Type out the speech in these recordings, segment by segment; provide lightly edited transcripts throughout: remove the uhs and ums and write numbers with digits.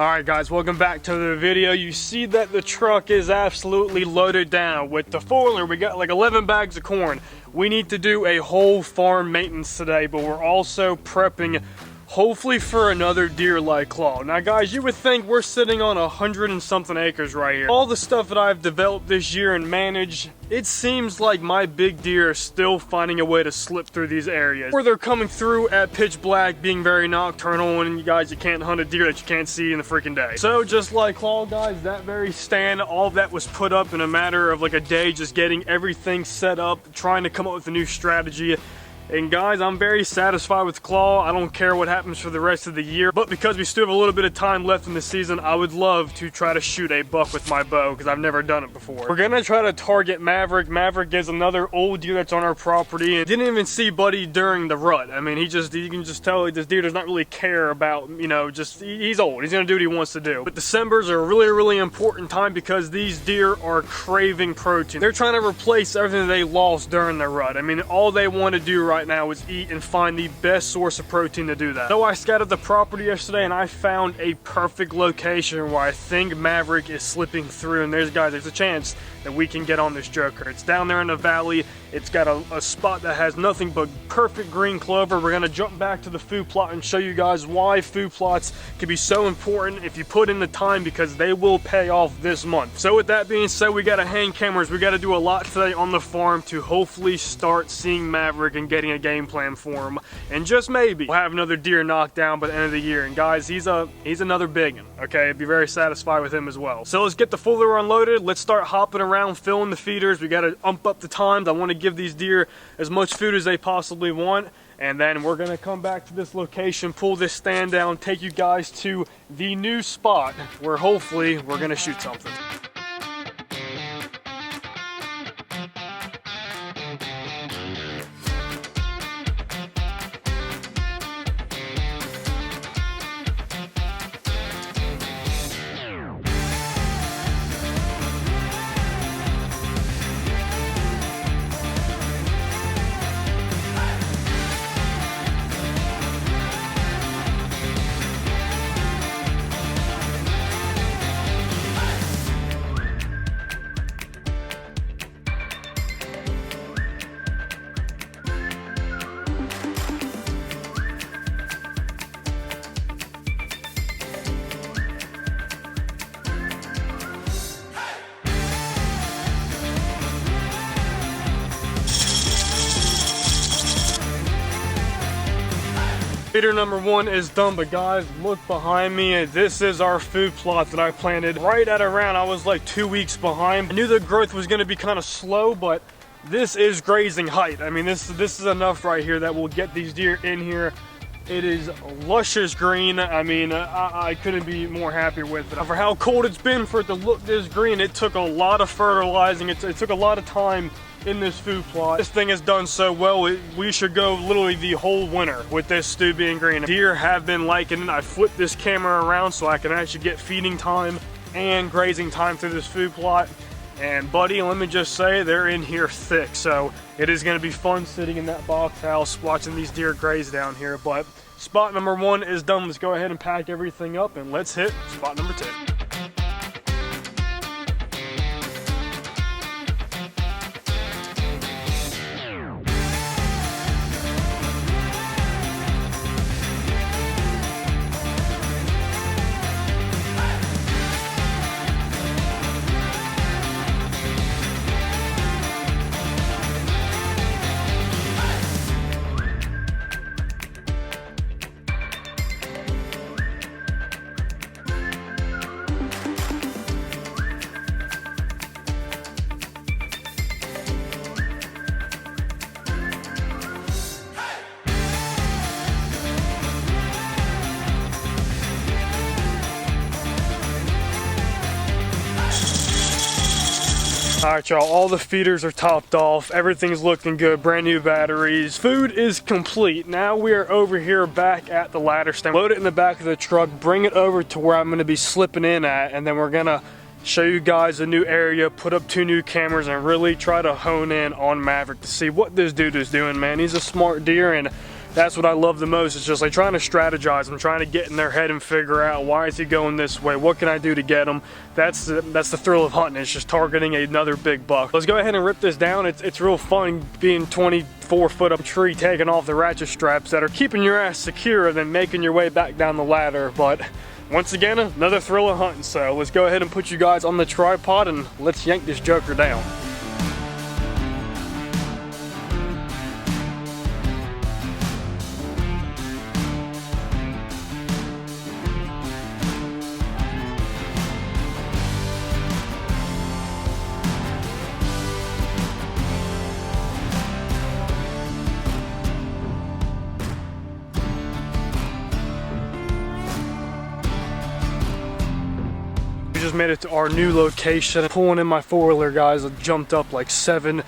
Alright guys, welcome back to the video. You see that the truck is absolutely loaded down. With the foiler, we got like 11 bags of corn. We need to do a whole farm maintenance today, but we're also prepping hopefully for another deer like Claw. Now guys, you would think we're sitting on 100 and something acres right here. All the stuff that I've developed this year and managed, it seems like my big deer are still finding a way to slip through these areas. Or they're coming through at pitch black, being very nocturnal, and you can't hunt a deer that you can't see in the freaking day. So just like Claw guys, that very stand, all of that was put up in a matter of like a day, just getting everything set up, trying to come up with a new strategy. And guys, I'm very satisfied with Claw. I don't care what happens for the rest of the year, but because we still have a little bit of time left in the season, I would love to try to shoot a buck with my bow because I've never done it before. We're gonna try to target Maverick. Maverick is another old deer that's on our property and didn't even see Buddy during the rut. I mean, you can just tell this deer does not really care about, he's old. He's gonna do what he wants to do. But December's a really important time because these deer are craving protein. They're trying to replace everything they lost during the rut. I mean, all they want to do right now is eat and find the best source of protein to do that. So I scouted the property yesterday and I found a perfect location where I think Maverick is slipping through, and there's a chance that we can get on this joker. It's down there in the valley. It's got a spot that has nothing but perfect green clover. We're gonna jump back to the food plot and show you guys why food plots can be so important if you put in the time, because they will pay off this month. So with that being said, we gotta hang cameras. We gotta do a lot today on the farm to hopefully start seeing Maverick and getting a game plan for him. And just maybe we'll have another deer knocked down by the end of the year. And guys, he's another big one, okay? I'd be very satisfied with him as well. So let's get the fuller unloaded. Let's start hopping around, filling the feeders. We gotta ump up the times. I wanna give these deer as much food as they possibly want, and then we're gonna come back to this location, pull this stand down, take you guys to the new spot where hopefully we're gonna shoot something. Feeder number one is done, but guys, look behind me. This is our food plot that I planted right at around, I was like 2 weeks behind. I knew the growth was gonna be kind of slow, but this is grazing height. I mean, this is enough right here that will get these deer in here. It is luscious green. I mean, I couldn't be more happy with it. For how cold it's been for it to look this green, it took a lot of fertilizing. It took a lot of time in this food plot. This thing has done so well, we should go literally the whole winter with this stew being green. Deer have been liking it. I flipped this camera around so I can actually get feeding time and grazing time through this food plot. And Buddy, let me just say, they're in here thick. So it is gonna be fun sitting in that box house watching these deer graze down here. But spot number one is done. Let's go ahead and pack everything up and let's hit spot number two. Alright y'all, all the feeders are topped off, everything's looking good, brand new batteries, food is complete. Now we are over here back at the ladder stand. Load it in the back of the truck, bring it over to where I'm going to be slipping in at, and then we're going to show you guys a new area, put up 2 new cameras, and really try to hone in on Maverick to see what this dude is doing, man. He's a smart deer, and that's what I love the most. It's just like trying to strategize and trying to get in their head and figure out, why is he going this way? What can I do to get him? That's the thrill of hunting. It's just targeting another big buck. Let's go ahead and rip this down. It's real fun being 24 foot up a tree, taking off the ratchet straps that are keeping your ass secure and then making your way back down the ladder. But once again, another thrill of hunting. So let's go ahead and put you guys on the tripod and let's yank this joker down. We just made it to our new location. Pulling in my four-wheeler, guys. I jumped up like seven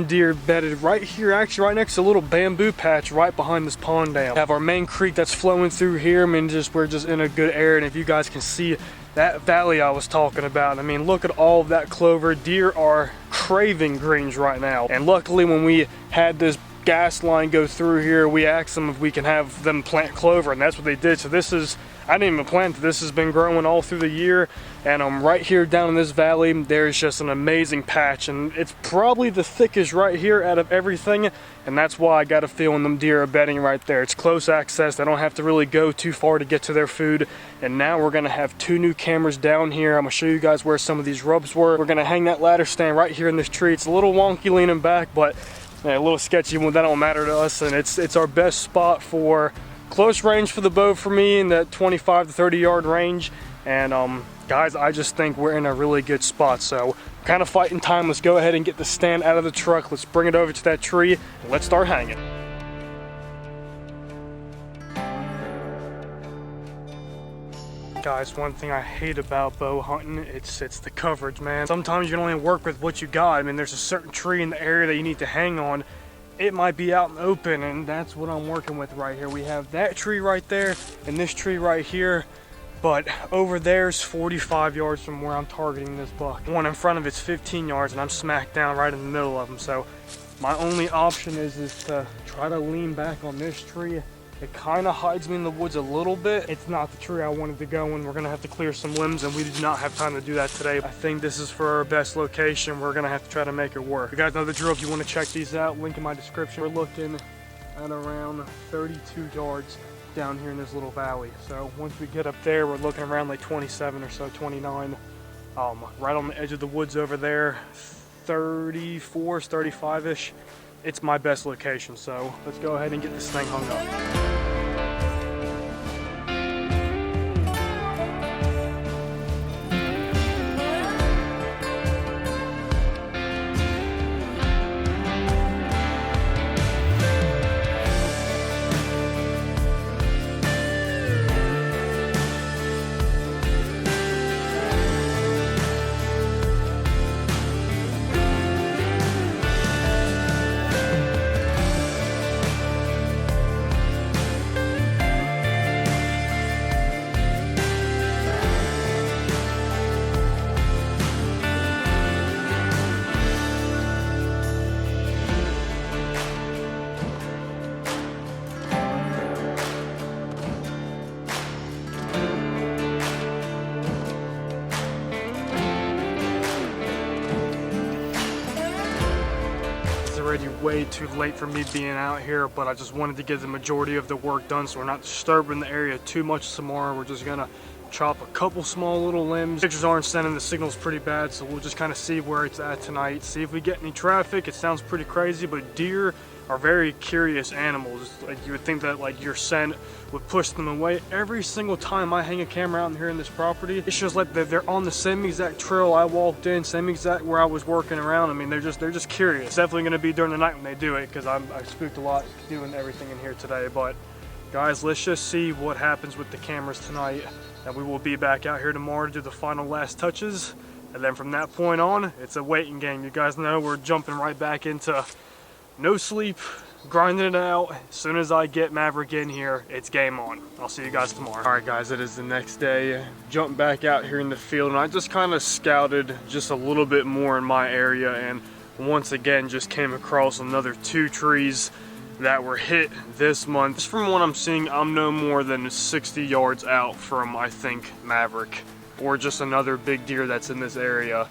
deer bedded right here, actually right next to a little bamboo patch right behind this pond dam. We have our main creek that's flowing through here. I mean, we're just in a good area, and if you guys can see that valley I was talking about, I mean, look at all of that clover. Deer are craving greens right now, and luckily when we had this gas line go through here, we asked them if we can have them plant clover, and that's what they did. So this is, I didn't even plant it. This has been growing all through the year, and right here down in this valley, there's just an amazing patch, and it's probably the thickest right here out of everything, and that's why I got a feeling them deer are bedding right there. It's close access. They don't have to really go too far to get to their food. And now we're gonna have 2 new cameras down here. I'm gonna show you guys where some of these rubs were. We're gonna hang that ladder stand right here in this tree. It's a little wonky leaning back, but a little sketchy, well, that don't matter to us, and it's our best spot for close range for the bow for me, in that 25 to 30 yard range. And guys, I just think we're in a really good spot. So kind of fighting time. Let's go ahead and get the stand out of the truck. Let's bring it over to that tree and let's start hanging. Guys, one thing I hate about bow hunting, it's the coverage, man. Sometimes you can only work with what you got. I mean, there's a certain tree in the area that you need to hang on. It might be out in the open, and that's what I'm working with right here. We have that tree right there and this tree right here, but over there's 45 yards from where I'm targeting this buck. One in front of it's 15 yards, and I'm smack down right in the middle of them. So my only option is to try to lean back on this tree. It kind of hides me in the woods a little bit. It's not the tree I wanted to go in. We're gonna have to clear some limbs, and we do not have time to do that today. I think this is for our best location. We're gonna have to try to make it work. You guys know the drill. If you want to check these out, link in my description. We're looking at around 32 yards down here in this little valley. So once we get up there, we're looking around like 27 or so, 29. Right on the edge of the woods over there, 34, 35-ish. It's my best location, so let's go ahead and get this thing hung up. Already way too late for me being out here, but I just wanted to get the majority of the work done so we're not disturbing the area too much tomorrow. We're just gonna chop a couple small little limbs. Pictures aren't sending, the signal's pretty bad, so we'll just kind of see where it's at tonight, see if we get any traffic. It sounds pretty crazy, but deer are very curious animals. Like, you would think that like your scent would push them away. Every single time I hang a camera out here in this property, it's just like they're on the same exact trail I walked in, same exact where I was working around. I mean, they're just curious. It's definitely gonna be during the night when they do it, because I spooked a lot doing everything in here today. But guys, let's just see what happens with the cameras tonight, and we will be back out here tomorrow to do the final last touches. And then from that point on, it's a waiting game. You guys know we're jumping right back into no sleep, grinding it out. As soon as I get Maverick in here, it's game on. I'll see you guys tomorrow. All right, guys, it is the next day. Jumped back out here in the field, and I just kind of scouted just a little bit more in my area, and once again just came across another 2 trees that were hit this month. Just from what I'm seeing, I'm no more than 60 yards out from, I think, Maverick, or just another big deer that's in this area.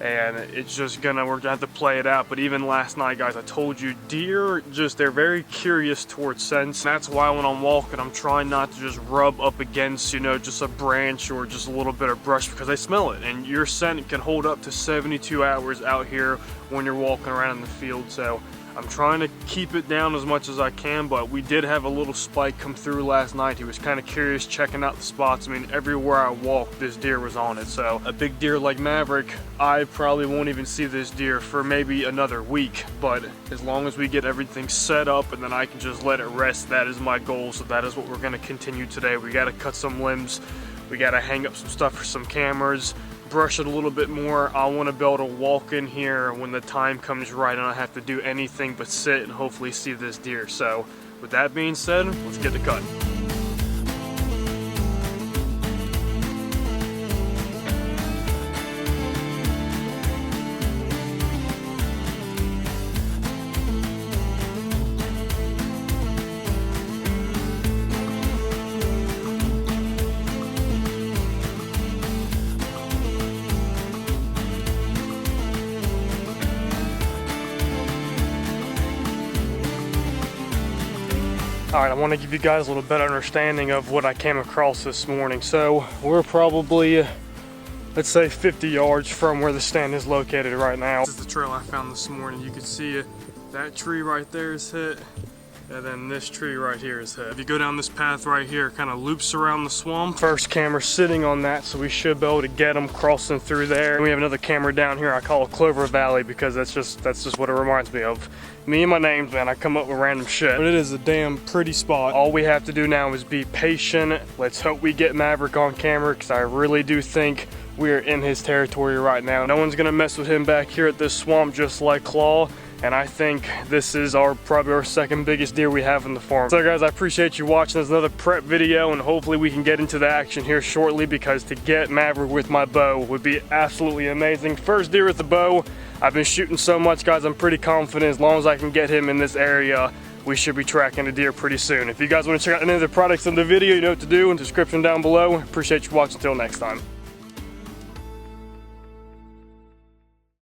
And it's just we're gonna have to play it out. But even last night, guys, I told you, deer they're very curious towards scents. And that's why when I'm walking, I'm trying not to just rub up against, you know, just a branch or just a little bit of brush, because they smell it. And your scent can hold up to 72 hours out here when you're walking around in the field. So I'm trying to keep it down as much as I can, but we did have a little spike come through last night. He was kind of curious, checking out the spots. I mean, everywhere I walked, this deer was on it. So a big deer like Maverick, I probably won't even see this deer for maybe another week. But as long as we get everything set up and then I can just let it rest, that is my goal. So that is what we're gonna continue today. We gotta cut some limbs. We gotta hang up some stuff for some cameras, brush it a little bit more. I want to be able to walk in here when the time comes right and I don't have to do anything but sit and hopefully see this deer. So with that being said, let's get to cutting. Alright, I want to give you guys a little better understanding of what I came across this morning. So we're probably, let's say 50 yards from where the stand is located right now. This is the trail I found this morning. You can see that tree right there is hit, and then this tree right here is hit. If you go down this path right here, it kind of loops around the swamp. First camera sitting on that, so we should be able to get them crossing through there. And we have another camera down here I call Clover Valley, because that's just what it reminds me of. Me and my names, man, I come up with random shit. But it is a damn pretty spot. All we have to do now is be patient. Let's hope we get Maverick on camera, because I really do think we are in his territory right now. No one's gonna mess with him back here at this swamp, just like Claw. And I think this is probably our second biggest deer we have in the farm. So guys, I appreciate you watching. There's another prep video, and hopefully we can get into the action here shortly, because to get Maverick with my bow would be absolutely amazing. First deer with the bow. I've been shooting so much, guys, I'm pretty confident as long as I can get him in this area, we should be tracking a deer pretty soon. If you guys want to check out any of the products in the video, you know what to do in the description down below. Appreciate you watching. Until next time.